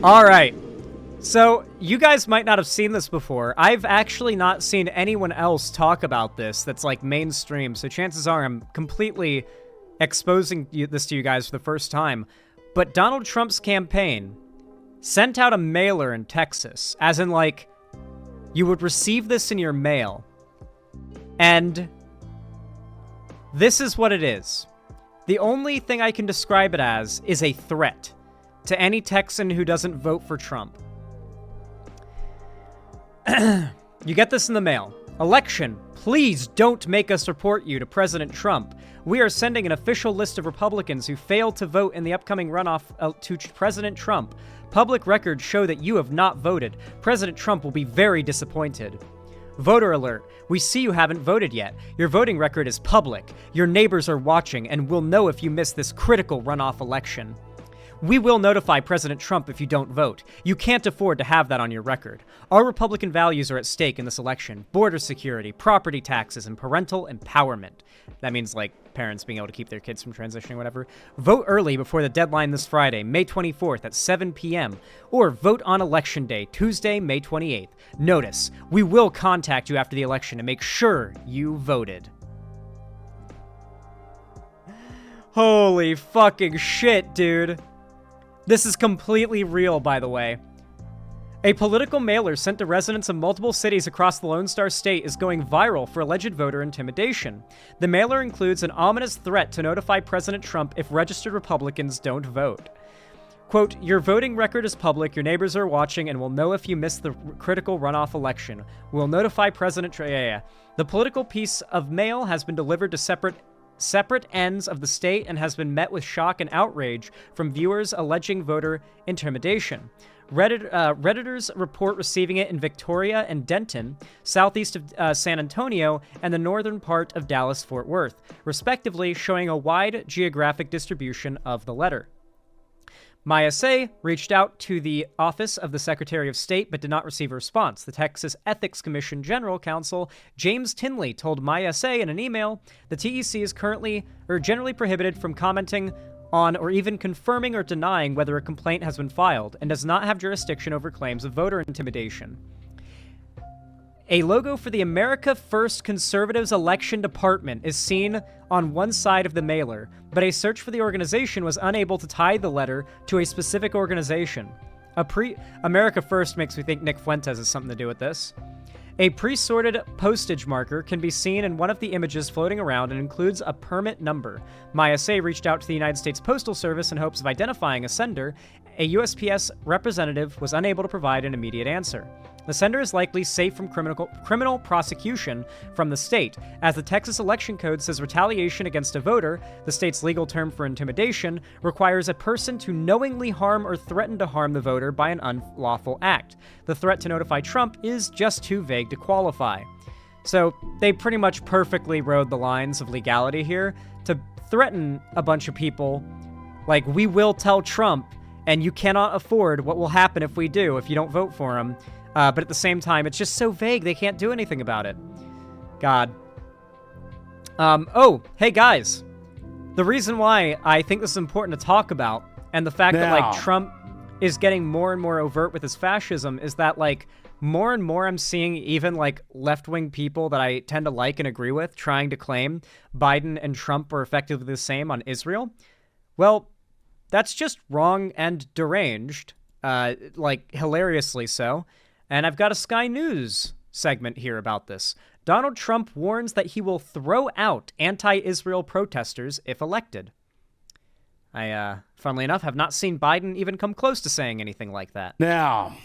All right. So, you guys might not have seen this before. I've actually not seen anyone else talk about this that's, like, mainstream, so chances are I'm completely exposing this to you guys for the first time. But Donald Trump's campaign sent out a mailer in Texas, as in, like, you would receive this in your mail. And this is what it is. The only thing I can describe it as is a threat to any Texan who doesn't vote for Trump. You get this in the mail. Election, please don't make us report you to President Trump. We are sending an official list of Republicans who failed to vote in the upcoming runoff to President Trump. Public records show that you have not voted. President Trump will be very disappointed. Voter alert. We see you haven't voted yet. Your voting record is public. Your neighbors are watching and will know if you miss this critical runoff election. We will notify President Trump if you don't vote. You can't afford to have that on your record. Our Republican values are at stake in this election. Border security, property taxes, and parental empowerment. That means, like, parents being able to keep their kids from transitioning, whatever. Vote early before the deadline this Friday, May 24th at 7 p.m. Or vote on Election Day, Tuesday, May 28th. Notice, we will contact you after the election to make sure you voted. Holy fucking shit, dude. This is completely real, by the way. A political mailer sent to residents of multiple cities across the Lone Star State is going viral for alleged voter intimidation. The mailer includes an ominous threat to notify President Trump if registered Republicans don't vote. Quote, your voting record is public, your neighbors are watching, and will know if you miss the critical runoff election. We'll notify President Trump. The political piece of mail has been delivered to separate ends of the state and has been met with shock and outrage from viewers alleging voter intimidation. Redditors report receiving it in Victoria and Denton, southeast of San Antonio, and the northern part of Dallas-Fort Worth, respectively, showing a wide geographic distribution of the letter. Maya Say reached out to the office of the Secretary of State but did not receive a response. The Texas Ethics Commission General Counsel James Tinley told Maya Say in an email the TEC is generally prohibited from commenting on or even confirming or denying whether a complaint has been filed and does not have jurisdiction over claims of voter intimidation. A logo for the America First Conservatives Election Department is seen on one side of the mailer, but a search for the organization was unable to tie the letter to a specific organization. America First makes me think Nick Fuentes has something to do with this. A pre-sorted postage marker can be seen in one of the images floating around and includes a permit number. Maya Say reached out to the United States Postal Service in hopes of identifying a sender. A USPS representative was unable to provide an immediate answer. The sender is likely safe from criminal prosecution from the state, as the Texas Election Code says retaliation against a voter, the state's legal term for intimidation, requires a person to knowingly harm or threaten to harm the voter by an unlawful act. The threat to notify Trump is just too vague to qualify. So they pretty much perfectly rode the lines of legality here to threaten a bunch of people, like, we will tell Trump, and you cannot afford what will happen if we do, if you don't vote for him. But at the same time, it's just so vague, they can't do anything about it. God. Oh, hey guys. The reason why I think this is important to talk about, and the fact that, like, Trump is getting more and more overt with his fascism, is that, like, more and more I'm seeing even, like, left-wing people that I tend to like and agree with trying to claim Biden and Trump are effectively the same on Israel. Well, that's just wrong and deranged, like, hilariously so. And I've got a Sky News segment here about this. Donald Trump warns that he will throw out anti-Israel protesters if elected. I, funnily enough, have not seen Biden even come close to saying anything like that. Now,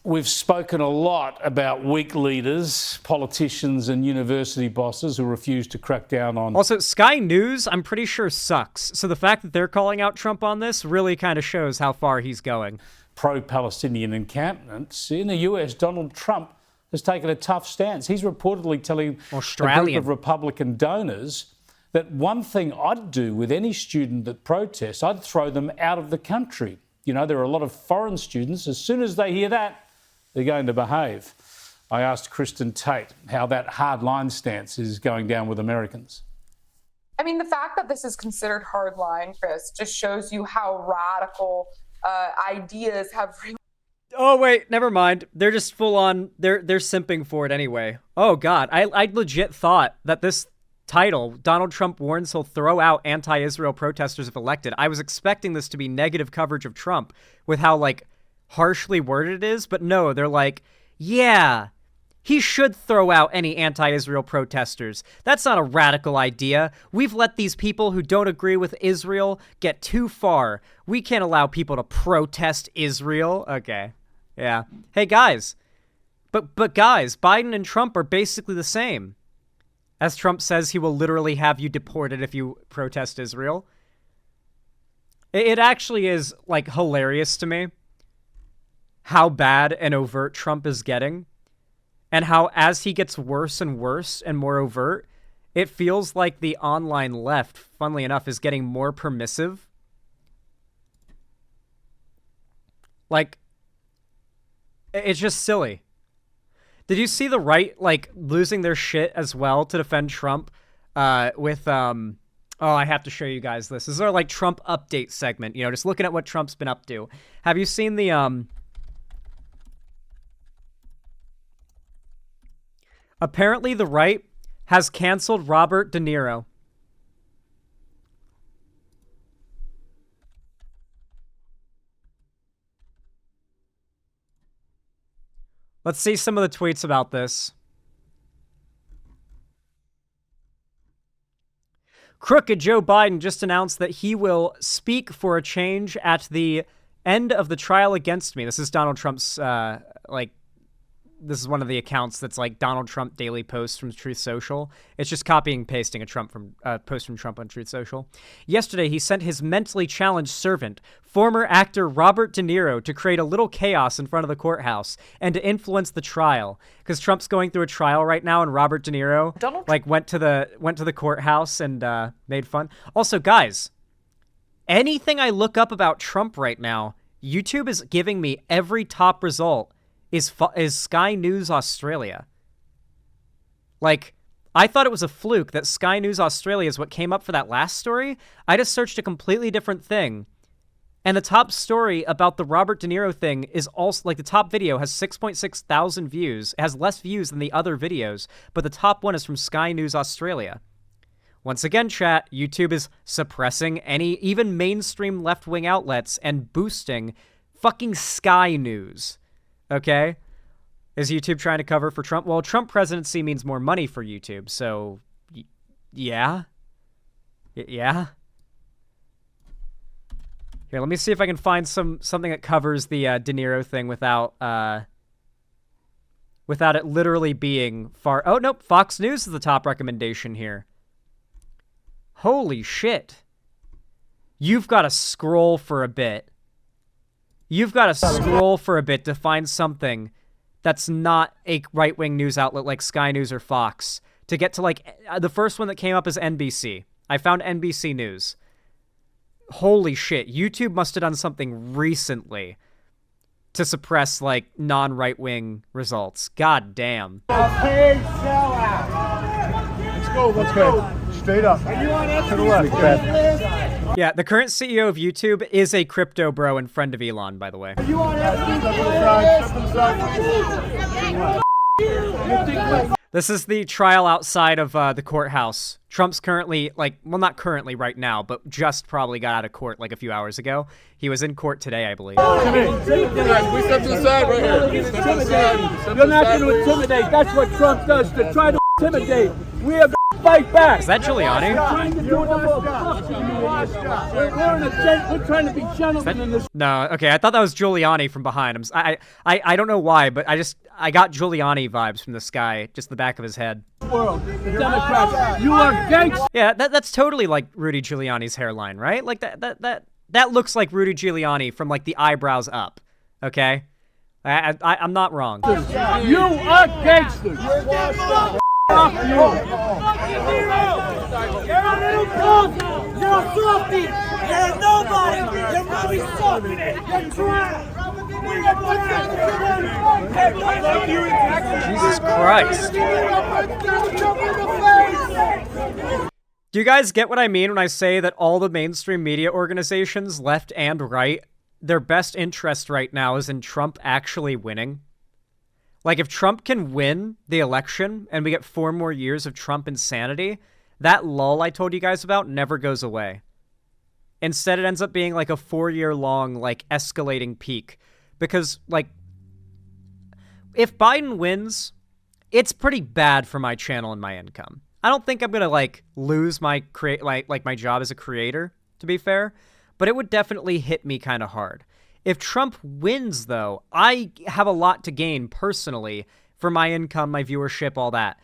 we've spoken a lot about weak leaders, politicians and university bosses who refuse to crack down on... Also, Sky News, I'm pretty sure, sucks. So the fact that they're calling out Trump on this really kind of shows how far he's going. Pro-Palestinian encampments in the US. Donald Trump has taken a tough stance. He's reportedly telling a group of Republican donors that one thing I'd do with any student that protests, I'd throw them out of the country. You know, there are a lot of foreign students. As soon as they hear that, they're going to behave. I asked Kristen Tate how that hardline stance is going down with Americans. I mean, the fact that this is considered hardline, Chris, just shows you how radical ideas have really... Oh, wait, never mind. They're just full on, they're simping for it anyway. Oh, God. I legit thought that this title, Donald Trump warns he'll throw out anti-Israel protesters if elected. I was expecting this to be negative coverage of Trump with how, like, harshly worded it is, but no, they're like, yeah, he should throw out any anti-Israel protesters. That's not a radical idea. We've let these people who don't agree with Israel get too far. We can't allow people to protest Israel. Okay. Yeah. Hey, guys. But guys, Biden and Trump are basically the same. As Trump says, he will literally have you deported if you protest Israel. It actually is, like, hilarious to me how bad and overt Trump is getting. And how, as he gets worse and worse and more overt, it feels like the online left, funnily enough, is getting more permissive. Like, it's just silly. Did you see the right, like, losing their shit as well to defend Trump with, oh, I have to show you guys this. This is our, like, Trump update segment, you know, just looking at what Trump's been up to. Have you seen the, apparently, the right has canceled Robert De Niro. Let's see some of the tweets about this. Crooked Joe Biden just announced that he will speak for a change at the end of the trial against me. This is Donald Trump's, this is one of the accounts that's like Donald Trump daily posts from Truth Social. It's just copying and pasting a post from Trump on Truth Social. Yesterday, he sent his mentally challenged servant, former actor Robert De Niro, to create a little chaos in front of the courthouse and to influence the trial. Because Trump's going through a trial right now, and Robert De Niro went to the courthouse and made fun. Also, guys, anything I look up about Trump right now, YouTube is giving me every top result is Sky News Australia. Like, I thought it was a fluke that Sky News Australia is what came up for that last story. I just searched a completely different thing. And the top story about the Robert De Niro thing is also, like, the top video has 6.6 thousand views. It has less views than the other videos, but the top one is from Sky News Australia. Once again, chat, YouTube is suppressing even mainstream left-wing outlets and boosting fucking Sky News. Okay? Is YouTube trying to cover for Trump? Well, Trump presidency means more money for YouTube, so yeah. Yeah. Here, let me see if I can find something that covers the De Niro thing without it literally being far... Oh, nope, Fox News is the top recommendation here. Holy shit. You've got to scroll for a bit. You've got to scroll for a bit to find something that's not a right-wing news outlet like Sky News or Fox. To get to, like, the first one that came up is NBC. I found NBC News. Holy shit. YouTube must have done something recently to suppress, like, non-right-wing results. God damn. Let's go. Straight up. To the left. Yeah, the current CEO of YouTube is a crypto bro and friend of Elon, by the way. This is the trial outside of the courthouse. Trump's currently, like, well, not currently right now, but just probably got out of court like a few hours ago. He was in court today, I believe. We step to the side right here. You're not going to intimidate. That's what Trump does, to try to intimidate. We have to fight back. Is that Giuliani? We're trying to be gentlemen in this. No, okay, I thought that was Giuliani from behind. I don't know why, but I got Giuliani vibes from this guy, just the back of his head. World, the Democrats, you are gangsters. Yeah, that's totally like Rudy Giuliani's hairline, right? Like that looks like Rudy Giuliani from like the eyebrows up. Okay, I'm not wrong. You are gangsters. Fuck you! You're a little punk! You're a softy! You're a nobody! You're probably soft! You're trash! Jesus Christ. Do you guys get what I mean when I say that all the mainstream media organizations, left and right, their best interest right now is in Trump actually winning. Like, if Trump can win the election and we get 4 more years of Trump insanity, that lull I told you guys about never goes away. Instead, it ends up being like a 4-year-long, like, escalating peak. Because, like, if Biden wins, it's pretty bad for my channel and my income. I don't think I'm going to, like, lose my my job as a creator, to be fair. But it would definitely hit me kind of hard. If Trump wins, though, I have a lot to gain personally for my income, my viewership, all that.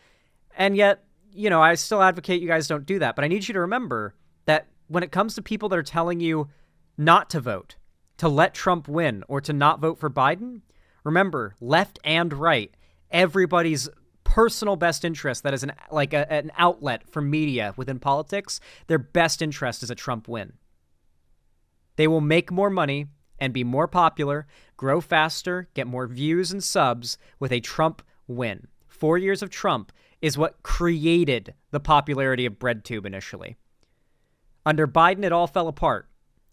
And yet, you know, I still advocate you guys don't do that. But I need you to remember that when it comes to people that are telling you not to vote, to let Trump win, or to not vote for Biden, remember, left and right, everybody's personal best interest, that is an outlet for media within politics, their best interest is a Trump win. They will make more money and be more popular, grow faster, get more views and subs with a Trump win. 4 years of Trump is what created the popularity of BreadTube initially. Under Biden, it all fell apart.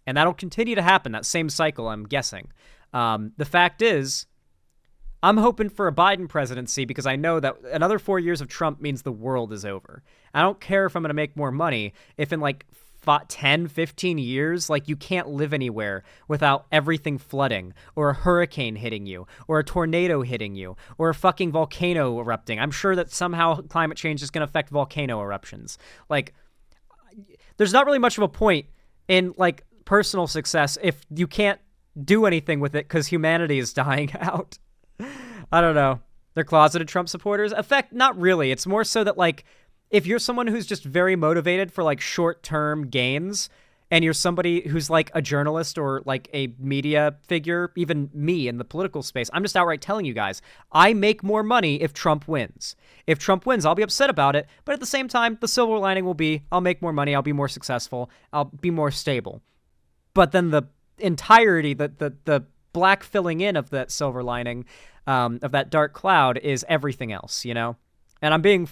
And that'll continue to happen, that same cycle, I'm guessing. The fact is, I'm hoping for a Biden presidency because I know that another 4 years of Trump means the world is over. I don't care if I'm going to make more money if in like 10, 15 years, like, you can't live anywhere without everything flooding, or a hurricane hitting you, or a tornado hitting you, or a fucking volcano erupting. I'm sure that somehow climate change is going to affect volcano eruptions. Like, there's not really much of a point in, like, personal success if you can't do anything with it because humanity is dying out. I don't know. They're closeted Trump supporters? Not really. It's more so that, like, if you're someone who's just very motivated for, like, short-term gains, and you're somebody who's, like, a journalist or, like, a media figure, even me in the political space, I'm just outright telling you guys, I make more money if Trump wins. If Trump wins, I'll be upset about it, but at the same time, the silver lining will be I'll make more money, I'll be more successful, I'll be more stable. But then the entirety, the black filling in of that silver lining, of that dark cloud, is everything else, you know? And I'm being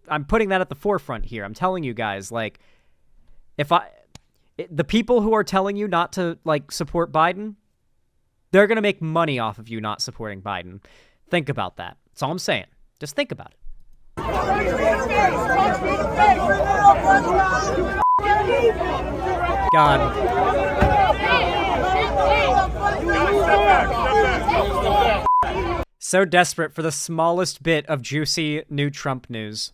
I'm putting that at the forefront here. I'm telling you guys, like, the people who are telling you not to, like, support Biden, they're going to make money off of you not supporting Biden. Think about that. That's all I'm saying. Just think about it. God. So desperate for the smallest bit of juicy new Trump news.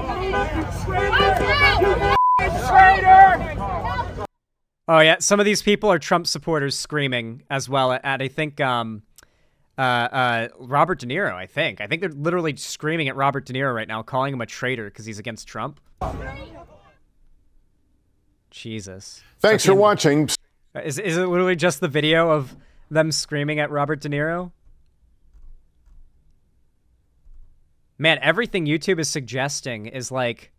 Oh yeah, some of these people are Trump supporters screaming as well at I think Robert De Niro, I think they're literally screaming at Robert De Niro right now, calling him a traitor because he's against Trump. Jesus. Thanks for watching. Is it literally just the video of them screaming at Robert De Niro? Man, everything YouTube is suggesting is like...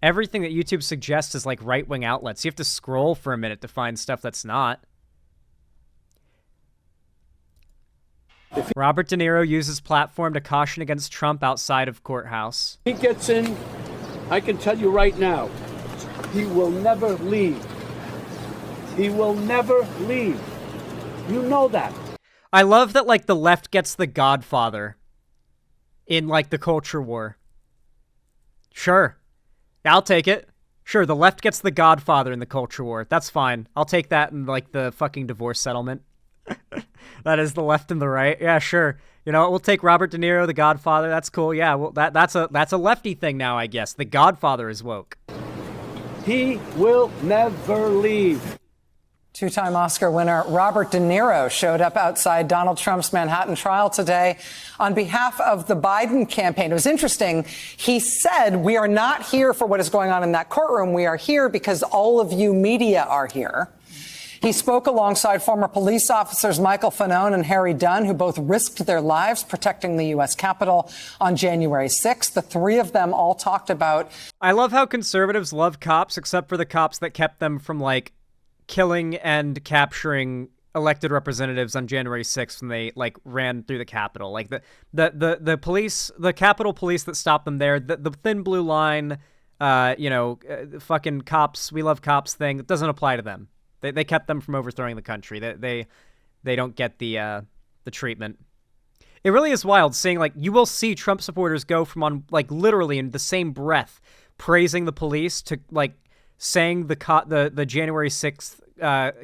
Everything that YouTube suggests is like right-wing outlets. You have to scroll for a minute to find stuff that's not. Robert De Niro uses platform to caution against Trump outside of courthouse. He gets in, I can tell you right now, he will never leave. He will never leave. You know that. I love that, like, the left gets the Godfather in, like, the culture war. Sure. I'll take it. Sure, the left gets the Godfather in the culture war. That's fine. I'll take that in, like, the fucking divorce settlement. That is the left and the right. Yeah, sure. You know, we'll take Robert De Niro, the Godfather. That's cool. Yeah, well, that's a lefty thing now, I guess. The Godfather is woke. He will never leave. Two-time Oscar winner Robert De Niro showed up outside Donald Trump's Manhattan trial today on behalf of the Biden campaign. It was interesting. He said, "We are not here for what is going on in that courtroom. We are here because all of you media are here." He spoke alongside former police officers Michael Fanone and Harry Dunn, who both risked their lives protecting the U.S. Capitol on January 6th. The three of them all talked about... I love how conservatives love cops, except for the cops that kept them from, like, killing and capturing elected representatives on January 6th when they, like, ran through the Capitol. Like, the police, the Capitol police that stopped them there, the thin blue line, fucking cops, we love cops thing, it doesn't apply to them. They kept them from overthrowing the country. They don't get the treatment. It really is wild seeing, like, you will see Trump supporters go from on, like, literally in the same breath praising the police to, like, saying the January 6th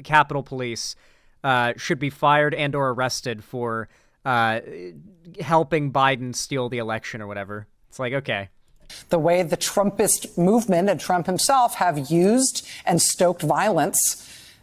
Capitol Police should be fired and or arrested for helping Biden steal the election or whatever. It's like, okay. The way the Trumpist movement and Trump himself have used and stoked violence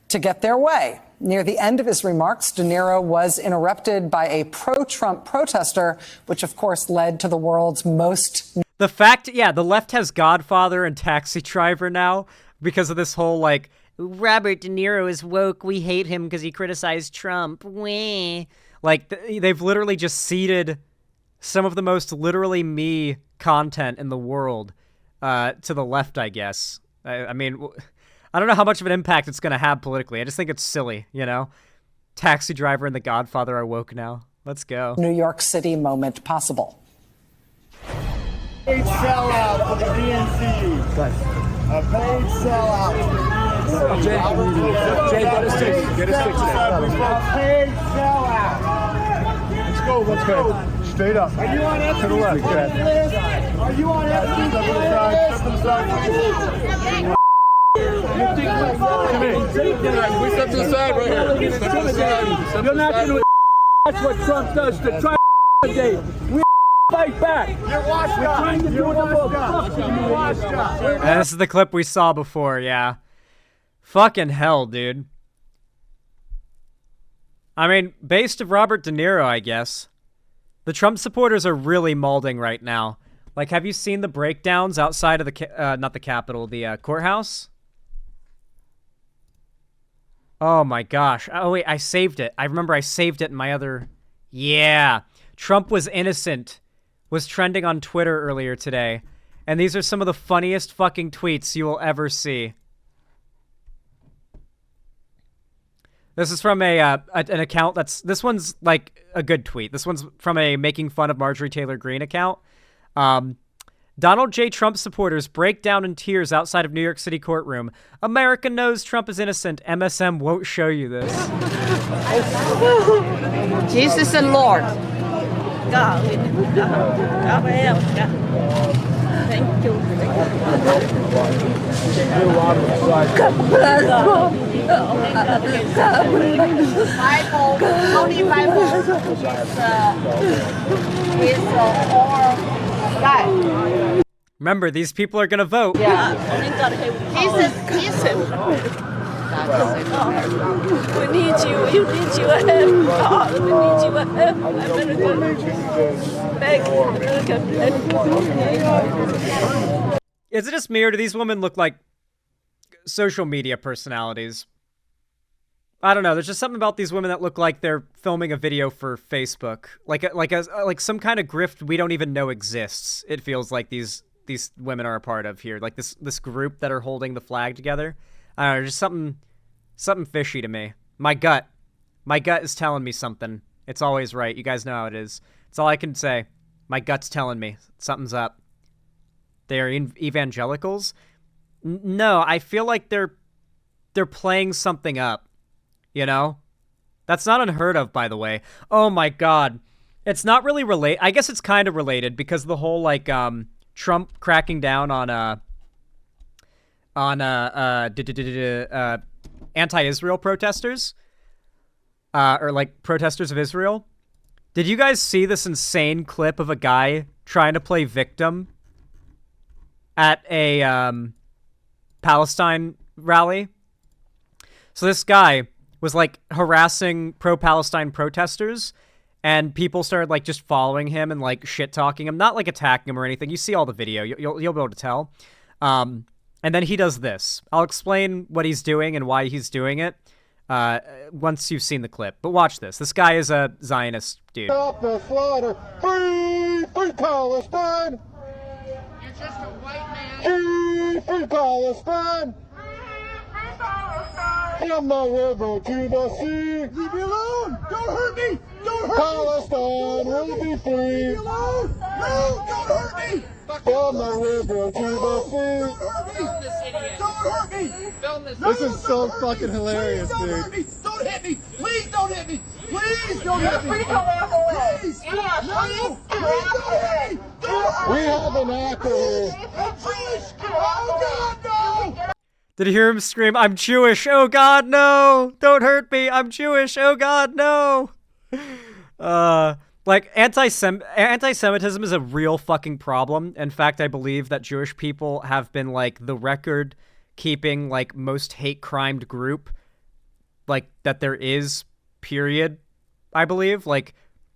to get their way. Near the end of his remarks, De Niro was interrupted by a pro-Trump protester, which of course led to the world's most... The fact, yeah, the left has Godfather and Taxi Driver now because of this whole, like, Robert De Niro is woke, we hate him because he criticized Trump. Wah. Like, they've literally just seeded some of the most literally me content in the world to the left, I guess. I mean... I don't know how much of an impact it's going to have politically. I just think it's silly, you know? Taxi Driver and The Godfather are woke now. Let's go. New York City moment possible. Paid sellout for the DNC. A paid sellout for the DNC. Jay, get us fixed. Get us fixed. A paid sellout. Let's go. Straight up. Are you on FCC? To the left. Are you on FCC? Step to the side. Step to the side. Come here. We step to the side right here. Step to the side. You're not going to. That's what Trump does to try to date. We fight back. You're washed up. You're washed up. And this is the clip we saw before, yeah. Fucking hell, dude. I mean, based of Robert De Niro, I guess. The Trump supporters are really molding right now. Like, have you seen the breakdowns outside of the, not the Capitol, the courthouse? Oh my gosh. Oh wait, I saved it. I remember I saved it in my other... Yeah. Trump was innocent. Was trending on Twitter earlier today. And these are some of the funniest fucking tweets you will ever see. This is from an account that's... This one's like a good tweet. This one's from a making fun of Marjorie Taylor Greene account. Donald J. Trump supporters break down in tears outside of New York City courtroom. America knows Trump is innocent. MSM won't show you this. Jesus and Lord. God. Thank you. Bible, Holy Bible is guy. Remember, these people are gonna vote. Yeah. Jesus. We need you. You need you. God, we need you. I better go. Beg. Is it just me, or do these women look like social media personalities? I don't know. There's just something about these women that look like they're filming a video for Facebook, like some kind of grift we don't even know exists. It feels like these women are a part of here, like this group that are holding the flag together. I don't know, just something fishy to me. My gut is telling me something. It's always right. You guys know how it is. That's all I can say. My gut's telling me something's up. They're evangelicals. No, I feel like they're playing something up. You know? That's not unheard of, by the way. Oh my god. It's not really related. I guess it's kind of related because the whole, like, Trump cracking down on anti-Israel protesters. Or, like, protesters of Israel. Did you guys see this insane clip of a guy trying to play victim at a, Palestine rally? So this guy was, like, harassing pro-Palestine protesters, and people started, like, just following him and, like, shit-talking him. Not, like, attacking him or anything. You see all the video. You'll be able to tell. And then he does this. I'll explain what he's doing and why he's doing it once you've seen the clip. But watch this. This guy is a Zionist dude. Stop the slaughter. Free Palestine. You're just a white man. Free Palestine. From the river to the sea. Leave me alone! Don't hurt me! Don't hurt Palestine me! Will be free! Leave me alone! No! Don't hurt me! From the river to the sea. Don't hurt me! Don't hurt me! This is so fucking hilarious, dude. Don't hit me! Don't hit me! Please don't hit me! Please don't hit me! Please don't walk away! Please! No! Please don't hit me! We have an actor here. Please! Oh God, no! Did you hear him scream, "I'm Jewish, oh God, no! Don't hurt me, I'm Jewish, oh God, no!" Like, anti-Semitism is a real fucking problem. In fact, I believe that Jewish people have been, like, the record-keeping, like, most hate-crimed group, like, that there is, period, I believe. Like,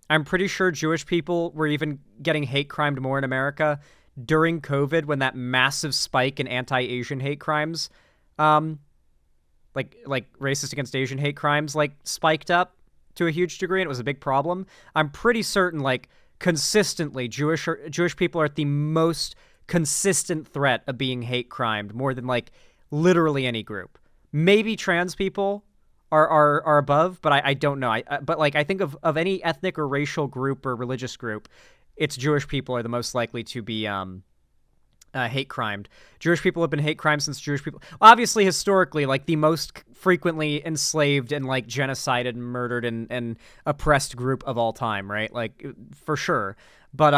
I'm pretty sure Jewish people were even getting hate-crimed more in America during COVID when that massive spike in anti-Asian hate crimes, like racist against Asian hate crimes, like, spiked up to a huge degree, and it was a big problem. I'm pretty certain, like, consistently, Jewish people are at the most consistent threat of being hate crimed, more than, like, literally any group. Maybe trans people are above, but I don't know. But, like, I think of any ethnic or racial group or religious group, it's Jewish people are the most likely to be hate crimed. Jewish people have been hate crimed since Jewish people, obviously historically, like the most frequently enslaved and like genocided and murdered and oppressed group of all time, right? Like, for sure. But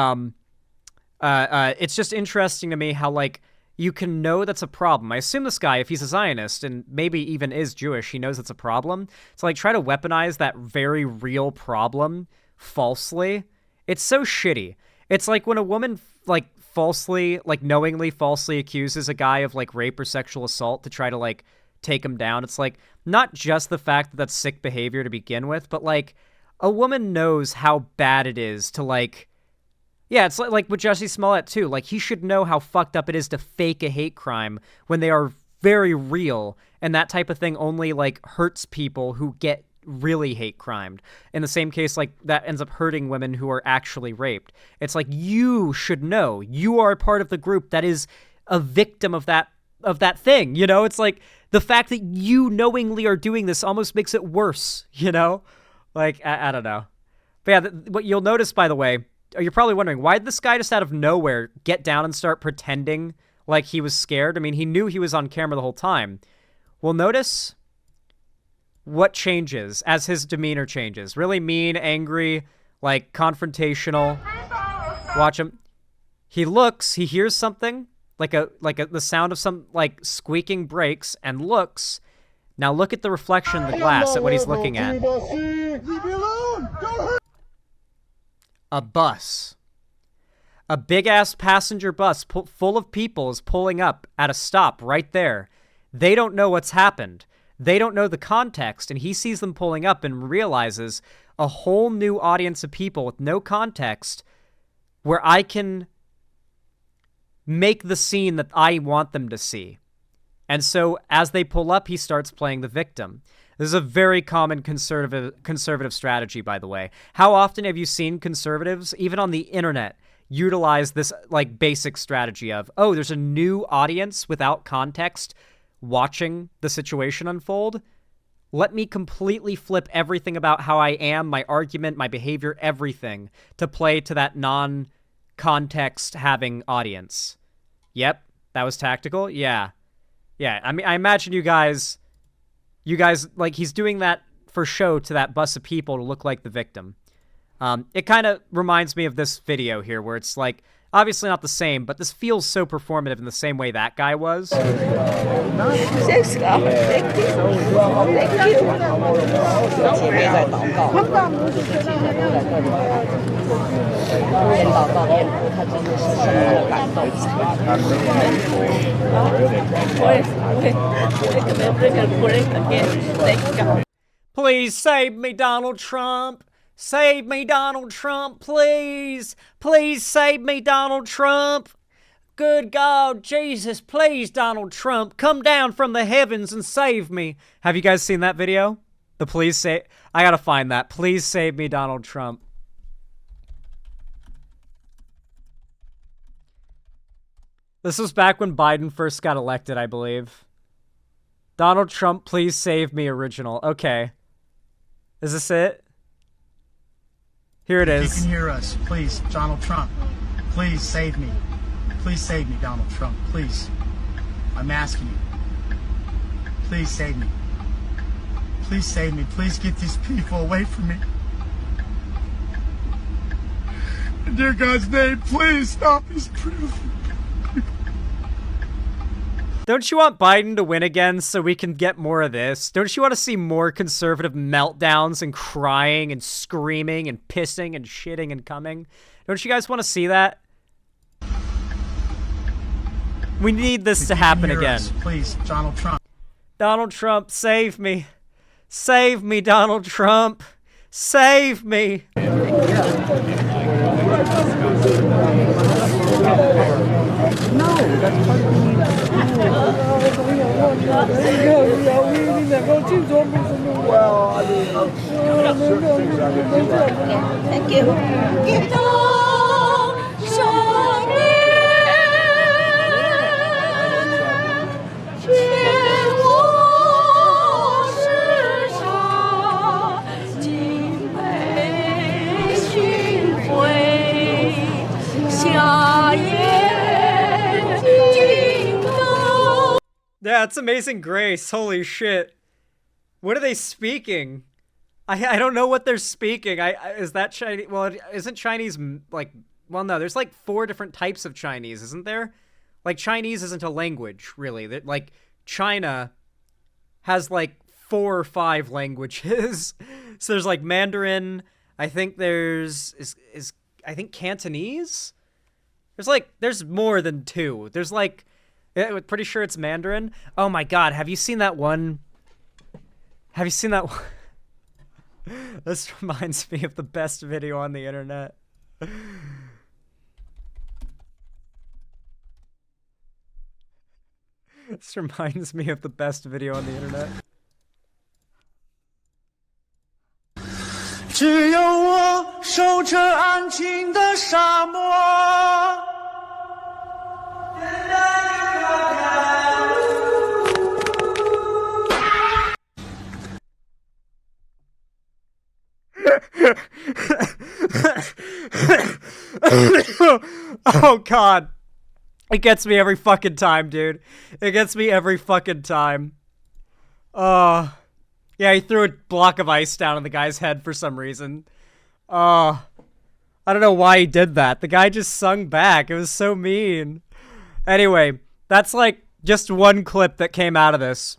it's just interesting to me how, like, you can know that's a problem. I assume this guy, if he's a Zionist and maybe even is Jewish, he knows it's a problem. So, like, try to weaponize that very real problem falsely. It's so shitty. It's like when a woman, like, falsely, like, knowingly falsely accuses a guy of, like, rape or sexual assault to try to, like, take him down. It's, like, not just the fact that that's sick behavior to begin with, but, like, a woman knows how bad it is to, like, yeah, it's like with Jussie Smollett, too. Like, he should know how fucked up it is to fake a hate crime when they are very real, and that type of thing only, like, hurts people who get really hate crimed. In the same case, like, that ends up hurting women who are actually raped. It's like, you should know. You are a part of the group that is a victim of that thing, you know? It's like, the fact that you knowingly are doing this almost makes it worse, you know? Like, I don't know. But yeah, what you'll notice, by the way, you're probably wondering, why did this guy just out of nowhere get down and start pretending like he was scared? I mean, he knew he was on camera the whole time. Well, notice what changes as his demeanor changes. Really mean, angry, like, confrontational. Watch him. He looks, he hears something, the sound of some, like, squeaking brakes, and looks. Now look at the reflection in the glass at what he's looking at. Leave me alone! Don't hurt! A bus. A big-ass passenger bus full of people is pulling up at a stop right there. They don't know what's happened. They don't know the context, and he sees them pulling up and realizes a whole new audience of people with no context where I can make the scene that I want them to see. And so as they pull up, he starts playing the victim. This is a very common conservative strategy, by the way. How often have you seen conservatives, even on the internet, utilize this, like, basic strategy of, oh, there's a new audience without context watching the situation unfold? Let me completely flip everything about how I am, my argument, my behavior, everything, to play to that non-context having audience. Yep, that was tactical. Yeah. I mean, I imagine you guys, like, he's doing that for show to that bus of people to look like the victim. It kind of reminds me of this video here where it's like, obviously not the same, but this feels so performative in the same way that guy was. Please save me, Donald Trump. Save me, Donald Trump, please. Please save me, Donald Trump. Good God, Jesus, please, Donald Trump, come down from the heavens and save me. Have you guys seen that video? The please say, I gotta find that. Please save me, Donald Trump. This was back when Biden first got elected, I believe. Donald Trump, please save me original. Okay. Is this it? Here it is. You can hear us. Please, Donald Trump. Please save me. Please save me, Donald Trump. Please. I'm asking you. Please save me. Please save me. Please get these people away from me. In dear God's name, please stop these people. Don't you want Biden to win again so we can get more of this? Don't you want to see more conservative meltdowns and crying and screaming and pissing and shitting and coming? Don't you guys want to see that? We need this to happen again. Please, Donald Trump. Donald Trump, save me. Save me, Donald Trump. Save me. Thank you. Yeah, it's Amazing Grace. Holy shit. What are they speaking? I don't know what they're speaking. Is that Chinese? Well, isn't Chinese like... Well, no, there's like 4 different types of Chinese, isn't there? Like, Chinese isn't a language, really. Like, China has like 4 or 5 languages. So there's like Mandarin. I think there's... I think Cantonese? There's more than 2. There's like... I'm pretty sure it's Mandarin. Oh my god, have you seen that one? Have you seen that one? This reminds me of the best video on the internet. This reminds me of the best video on the internet. 只有我守着安静的沙漠。 Oh god. It gets me every fucking time, dude. It gets me every fucking time. Yeah, he threw a block of ice down on the guy's head for some reason. I don't know why he did that. The guy just sung back. It was so mean. Anyway, that's like just one clip that came out of this.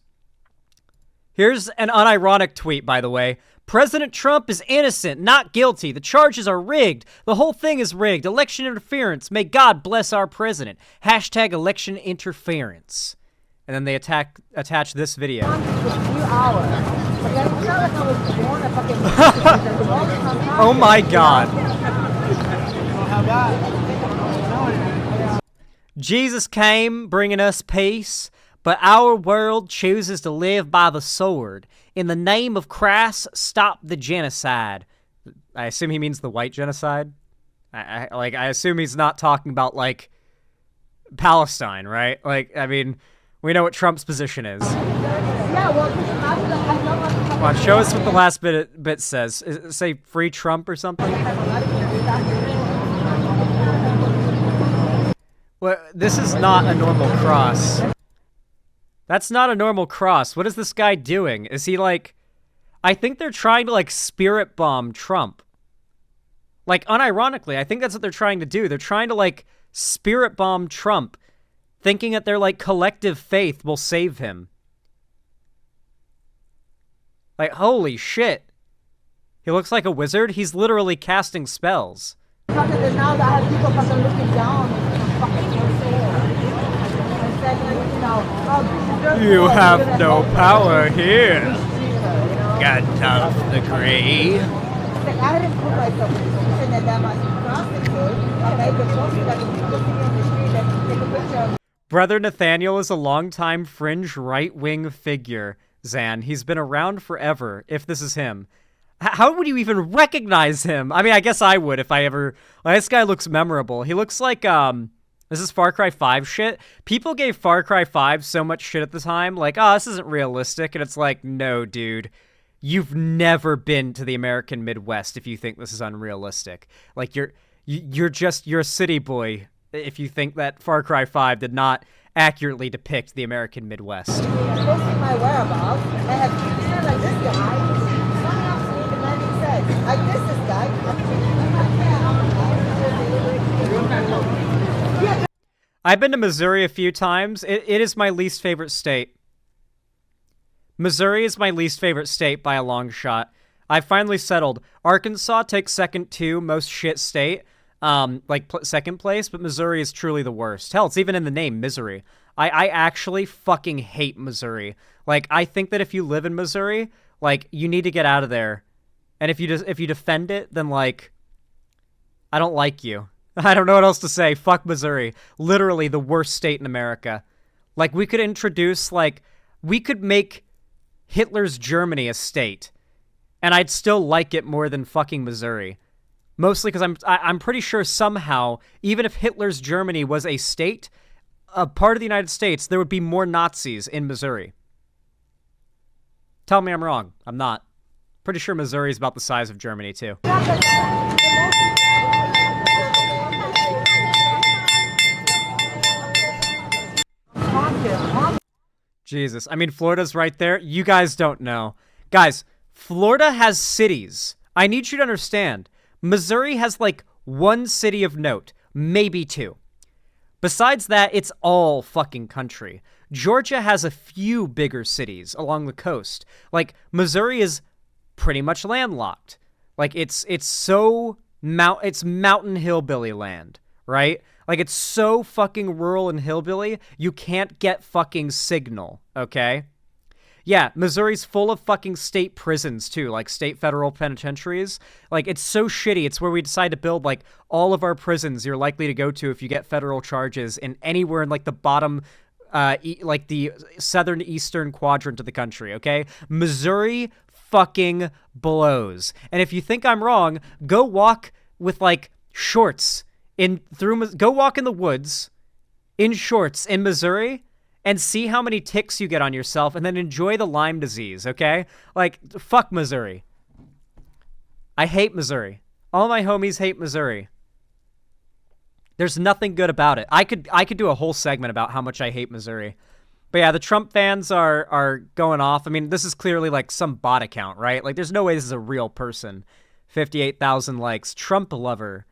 Here's an unironic tweet, by the way. President Trump is innocent, not guilty. The charges are rigged. The whole thing is rigged. Election interference. May God bless our president. Hashtag election interference. And then they attach this video. Oh my god. Jesus came bringing us peace, but our world chooses to live by the sword. In the name of Christ, stop the genocide. I assume he means the white genocide. I assume he's not talking about, like, Palestine, right? Like, I mean, we know what Trump's position is. Come on, show us what the last bit says. Say free Trump or something? Well, this is not a normal cross. That's not a normal cross. What is this guy doing? Is he like... I think they're trying to, like, spirit bomb Trump. Like, unironically, I think that's what they're trying to do. They're trying to, like, spirit bomb Trump, thinking that their, like, collective faith will save him. Like, holy shit. He looks like a wizard. He's literally casting spells. You have no power here, Gandalf the Grey. Brother Nathaniel is a longtime fringe right-wing figure, Zan. He's been around forever, if this is him. How would you even recognize him? I mean, I guess I would if I ever... Well, this guy looks memorable. He looks like, This is Far Cry 5 shit. People gave Far Cry 5 so much shit at the time, like, oh, this isn't realistic, and it's like, no, dude. You've never been to the American Midwest if you think this is unrealistic. Like, you're a city boy if you think that Far Cry 5 did not accurately depict the American Midwest. Posting my whereabouts. I have pictures like this guy. Coming up to me demanding sex. I kiss this guy. I've been to Missouri a few times. It is my least favorite state. Missouri is my least favorite state by a long shot. I finally settled. Arkansas takes second to most shit state, second place, but Missouri is truly the worst. Hell, it's even in the name, Misery. I actually fucking hate Missouri. Like, I think that if you live in Missouri, like, you need to get out of there. And if you defend it, then, like, I don't like you. I don't know what else to say. Fuck Missouri. Literally the worst state in America. Like, we could introduce, like, we could make Hitler's Germany a state, and I'd still like it more than fucking Missouri. Mostly because I'm pretty sure somehow, even if Hitler's Germany was a state, a part of the United States, there would be more Nazis in Missouri. Tell me I'm wrong. I'm not. Pretty sure Missouri is about the size of Germany, too. Jesus. I mean, Florida's right there. You guys don't know. Guys, Florida has cities. I need you to understand. Missouri has, like, one city of note. Maybe two. Besides that, it's all fucking country. Georgia has a few bigger cities along the coast. Like, Missouri is pretty much landlocked. Like, it's mountain hillbilly land, right? Like, it's so fucking rural and hillbilly, you can't get fucking signal, okay? Yeah, Missouri's full of fucking state prisons, too, like state federal penitentiaries. Like, it's so shitty. It's where we decide to build, like, all of our prisons you're likely to go to if you get federal charges in anywhere in, like, the bottom, like, the southern eastern quadrant of the country, okay? Missouri fucking blows. And if you think I'm wrong, go walk with, like, shorts go walk in the woods in shorts in Missouri and see how many ticks you get on yourself, and then enjoy the Lyme disease, okay? Like, fuck Missouri. I hate Missouri. All my homies hate Missouri. There's nothing good about it. I could do a whole segment about how much I hate Missouri. But yeah, the Trump fans are going off. I mean, this is clearly like some bot account, right? Like, there's no way this is a real person. 58,000 likes. Trump lover.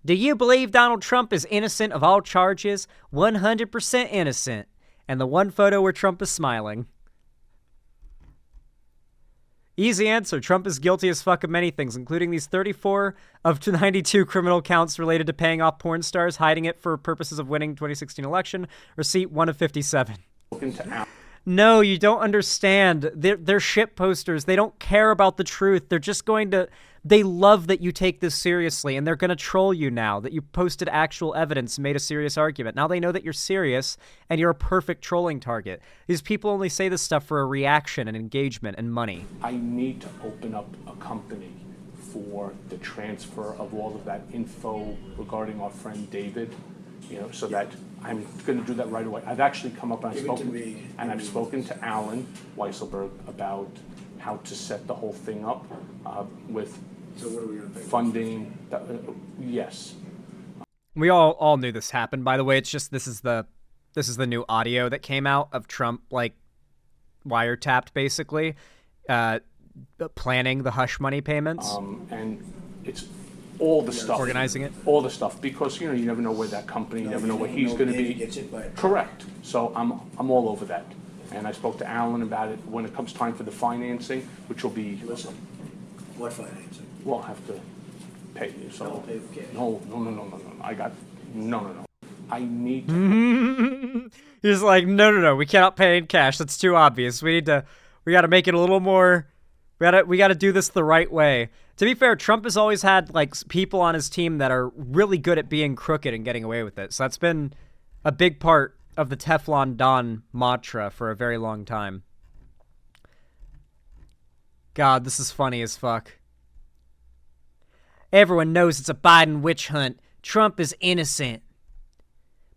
Do you believe Donald Trump is innocent of all charges? 100% innocent. And the one photo where Trump is smiling. Easy answer. Trump is guilty as fuck of many things, including these 34 of 92 criminal counts related to paying off porn stars, hiding it for purposes of winning 2016 election. Receipt 1 of 57. No, you don't understand. They're shit posters. They don't care about the truth. They're just going to... They love that you take this seriously, and they're going to troll you now that you posted actual evidence and made a serious argument. Now they know that you're serious, and you're a perfect trolling target. These people only say this stuff for a reaction and engagement and money. I need to open up a company for the transfer of all of that info regarding our friend David, so that I'm going to do that right away. I've actually come up and I've spoken to Alan Weisselberg about how to set the whole thing up with funding. Yes. We all knew this happened. By the way, it's just this is the new audio that came out of Trump, like, wiretapped basically, planning the hush money payments. And it's all the stuff. Organizing it. All the stuff, because you never know where that company, you never know where he's going to be. Correct. So I'm all over that. And I spoke to Alan about it when it comes time for the financing, which will be... Listen, what financing? We'll have to pay you. So Don't pay with cash. No. No. I need to... He's like, no. We cannot pay in cash. That's too obvious. We got to make it a little more... We got to do this the right way. To be fair, Trump has always had, like, people on his team that are really good at being crooked and getting away with it. So that's been a big part of the Teflon Don mantra for a very long time. God, this is funny as fuck. Everyone knows it's a Biden witch hunt. Trump is innocent.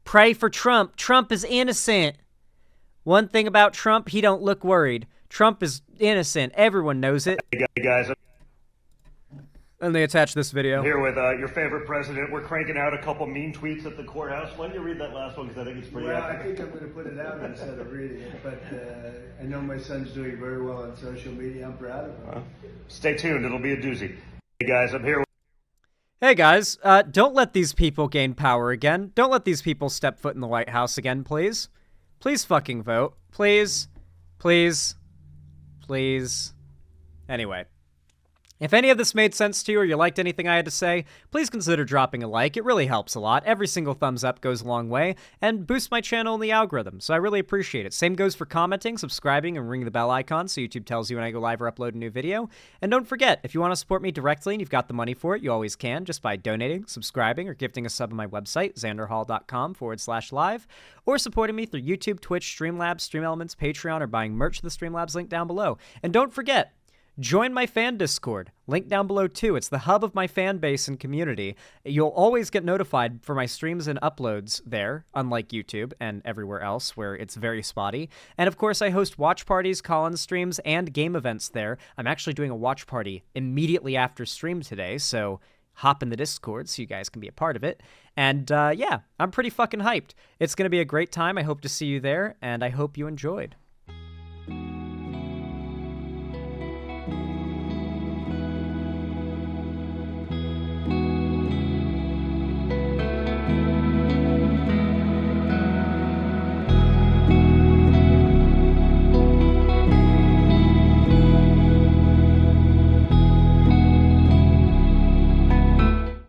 Pray for Trump. Trump is innocent. One thing about Trump, he don't look worried. Trump is innocent. Everyone knows it. Hey guys. And they attach this video. Here with your favorite president. We're cranking out a couple mean tweets at the courthouse. Why don't you read that last one? Because I think it's pretty Well, I epic. think I'm going to put it out instead of reading it. But I know my son's doing very well on social media. I'm proud of him. Stay tuned. It'll be a doozy. Hey, guys, I'm here with... Hey guys, don't let these people gain power again. Don't let these people step foot in the White House again, please. Please fucking vote. Please. Please. Please. Anyway. If any of this made sense to you or you liked anything I had to say, please consider dropping a like. It really helps a lot. Every single thumbs up goes a long way and boosts my channel in the algorithm, so I really appreciate it. Same goes for commenting, subscribing, and ringing the bell icon so YouTube tells you when I go live or upload a new video. And don't forget, if you want to support me directly and you've got the money for it, you always can, just by donating, subscribing, or gifting a sub on my website, xanderhall.com/live, or supporting me through YouTube, Twitch, Streamlabs, StreamElements, Patreon, or buying merch to the Streamlabs link down below. And don't forget, join my fan Discord, link down below too. It's the hub of my fan base and community. You'll always get notified for my streams and uploads there, unlike YouTube and everywhere else where it's very spotty. And of course, I host watch parties, call-in streams, and game events there. I'm actually doing a watch party immediately after stream today, so hop in the Discord so you guys can be a part of it. And yeah, I'm pretty fucking hyped. It's going to be a great time. I hope to see you there, and I hope you enjoyed.